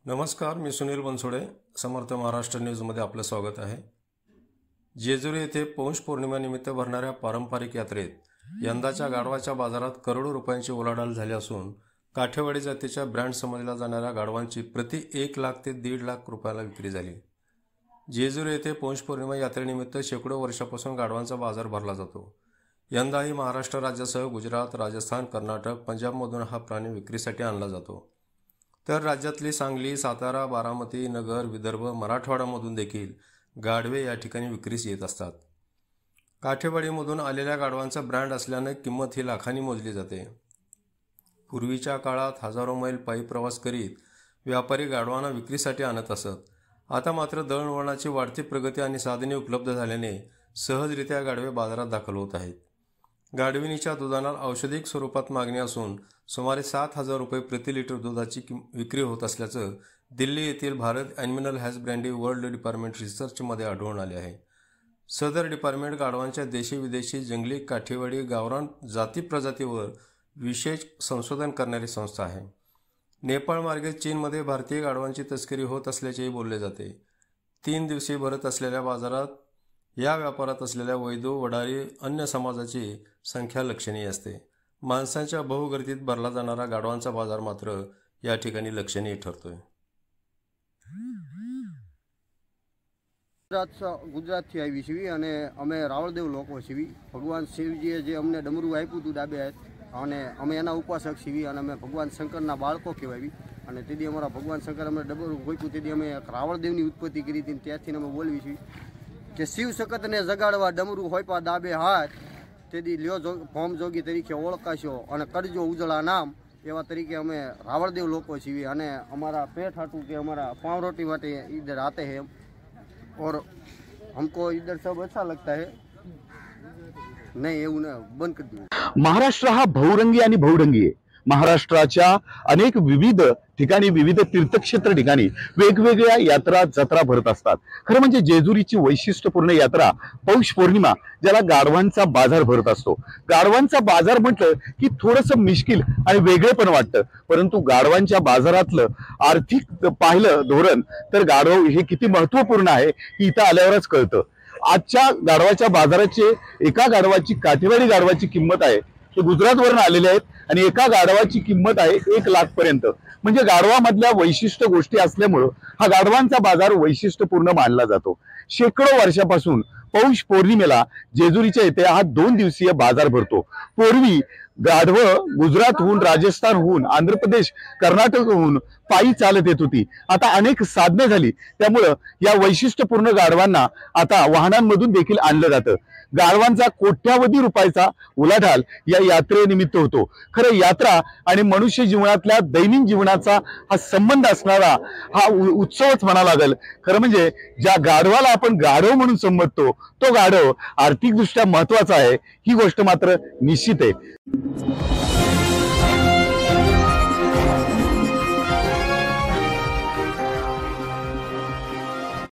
नमस्कार, मी सुनील बनसोडे. समर्थ महाराष्ट्र न्यूजमध्ये आपलं स्वागत आहे. जेजुरी येथे पौष पौर्णिमेनिमित्त भरणाऱ्या पारंपरिक यात्रेत यंदाच्या गाढवाच्या बाजारात करोडो रुपयांची उलाढाल झाली असून काठेवाडी जातीच्या ब्रँड समजल्या जाणाऱ्या गाढवांची प्रति 1 लाख ते 1.5 लाख रुपयाला विक्री झाली. जेजुरी येथे पौष पौर्णिमा यात्रेनिमित्त शेकडो वर्षापासून गाढवांचा बाजार भरला जातो. यंदाही महाराष्ट्र राज्यासह गुजरात, राजस्थान, कर्नाटक, पंजाबमधून हा प्राणी विक्रीसाठी आणला जातो. तर राज्यातली सांगली, सातारा, बारामती, नगर, विदर्भ, मराठवाड्यामधून देखील गाढवे या ठिकाणी विक्रीस येत असतात. काठेवाडीमधून आलेल्या गाढवांचा ब्रँड असल्याने किंमत ही लाखांनी मोजली जाते. पूर्वीच्या काळात हजारो मैल पायी प्रवास करीत व्यापारी गाढवांना विक्रीसाठी आणत असत. आता मात्र दळणवळणाची वाढती प्रगती आणि साधने उपलब्ध झाल्याने सहजरित्या गाढवे बाजारात दाखल होत आहेत. गाढविणीच्या दुधाला औषधिक स्वरूपात मागणी असून सुमारे 7,000 रुपये प्रति लिटर दुधाची विक्री होत असल्याचं दिल्ली येथील भारत ॲनिमल हॅजबँड्री वर्ल्ड डिपार्टमेंट रिसर्चमध्ये आढळून आले आहे. सदर डिपार्टमेंट गाढवांच्या देशी विदेशी जंगली, काठेवाडी, गावरान जाती प्रजातीवर विशेष संशोधन करणारी संस्था आहे. नेपाळमार्गे चीनमध्ये भारतीय गाढवांची तस्करी होत असल्याचेही बोलले जाते. 3 दिवसीय भरत असलेल्या बाजारात या व्यापारात असलेल्या वैदो, वडारी, अन्य समाजाची संख्या लक्षणीय असते. माणसांच्या बहुगर्दीत भरला जाणारा गाढवांचा बाजार मात्र या ठिकाणी लक्षणीय ठरतोय. ગુજરાતથી આવી છીએ અને અમે રાવળદેવ લોકો છીએ. ભગવાન શિવજીએ જે અમને ડમરું આપ્યું હતું ડાબે હાથ અને અમે એના ઉપાસક છીએ અને અમે ભગવાન શંકરના બાળકો કહેવાય. અને તેથી અમારા ભગવાન શંકર અમને ડમરું ગોપ્યું તેથી અમે રાવળદેવની ઉત્પત્તિ કરી હતી. ત્યાંથી અમે બોલવી છીએ કે શિવ શકતને જગાડવા ડમરું હોયપા ડાબે હાથ, તેથી લ્યો ભોમ જોગી તરીકે ઓળખાશો અને કરજો ઉજળા નામ, એવા તરીકે અમે રાવળદેવ લોકો છીએ. અને અમારા પેટ હાટું કે અમારા પાવ રોટી માટે ઈધર આતે હે और हमको इधर सब अच्छा लगता है. नहीं એવું ને બંધ કરી દીધું. महाराष्ट्र हा बहुरंगी आणि बहुढंगी आहे. महाराष्ट्राच्या अनेक विविध ठिकाणी, विविध तीर्थक्षेत्र ठिकाणी वेगवेगळ्या यात्रा जत्रा भरत असतात. खरं म्हणजे जेजुरीची वैशिष्ट्यपूर्ण यात्रा पौष पौर्णिमा, ज्याला गाढवांचा बाजार भरत असतो. गाढवांचा बाजार म्हटलं की थोडंसं मिश्किल आणि वेगळे पण वाटतं, परंतु गाढवांच्या बाजारातलं आर्थिक पाहिलं धोरण तर गाढव हे किती महत्वपूर्ण आहे हे इथं आल्यावरच कळतं. आजच्या गाढवाच्या बाजाराचे एका गाढवाची, काठेवाडी गाढवाची किंमत आहे, ते गुजरातवरून आलेले आहेत आणि एका गाढवाची किंमत आहे 1 लाख पर्यंत. म्हणजे गाढवामधल्या वैशिष्ट्य गोष्टी असल्यामुळं हा गाढवांचा बाजार वैशिष्ट्यपूर्ण मानला जातो. शेकडो वर्षापासून पौष पौर्णिमेला जेजुरीच्या येथे हा 2 दिवसीय बाजार भरतो. पूर्वी गाढव गुजरातहून, राजस्थानहून, आंध्र प्रदेश, कर्नाटकहून पायी चालत येत होती. आता अनेक साधने झाली, त्यामुळं या वैशिष्ट्यपूर्ण गाढवांना आता वाहनांमधून देखील आणलं जातं. गाढवांचा कोट्यावधी रुपयाचा उलाढाल या यात्रेनिमित्त होतो. खरं यात्रा आणि मनुष्य जीवनातल्या दैनंदिन जीवनाचा हा संबंध असणारा हा उत्सवच म्हणा लागेल. खरं म्हणजे ज्या गाढवाला आपण गाढव म्हणून संबोधतो तो गाढव आर्थिकदृष्ट्या महत्वाचा आहे, ही गोष्ट मात्र निश्चित आहे.